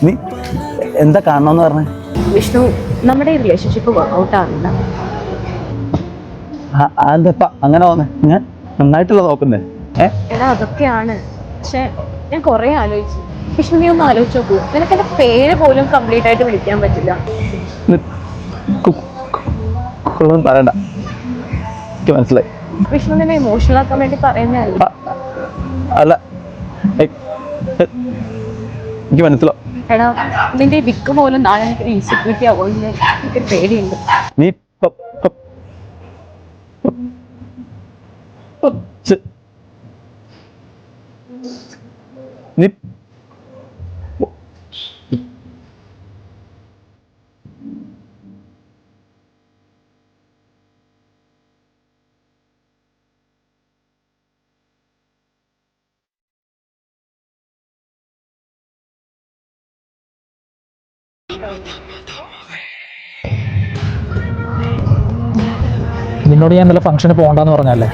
നീ എന്താ കാണണമെന്ന് പറഞ്ഞേ? വിഷ്ണു, നമ്മുടെ ഈ റിലേഷൻഷിപ്പ് വർക്ക്ഔട്ട് ആവില്ല. അതെന്താ അങ്ങനെ വന്നേ? ഞാൻ നന്നായിട്ടല്ല നോക്കുന്നേ. എടാ അതൊക്കെയാണ്, പക്ഷെ ഞാൻ കുറെ ആലോചിച്ചു. വിഷ്ണു നീ ഒന്ന് ആലോചിച്ച് നോക്കൂ, നിനക്ക് എന്റെ പേര് പോലും കംപ്ലീറ്റ് ആയിട്ട് വിളിക്കാൻ പറ്റില്ല. പറയണ്ട, എനിക്ക് മനസ്സിലായി. വിഷ്ണു നിന്നെ ഇമോഷണൽ ആക്കാൻ വേണ്ടി പറയുന്നതല്ല. അല്ല, എനിക്ക് മനസ്സിലാവും. എടാ നിന്റെ ഈ വിക്ക് പോലും നാളെ എനിക്കൊരു ഇൻസെക്യൂരിറ്റി ആവുമെന്ന് എനിക്കൊരു പേടിയുണ്ട്. നീ നീ നിന്നോട് ഞാൻ നല്ല ഫംഗ്ഷന് പോകണ്ടെന്ന് പറഞ്ഞല്ലേ?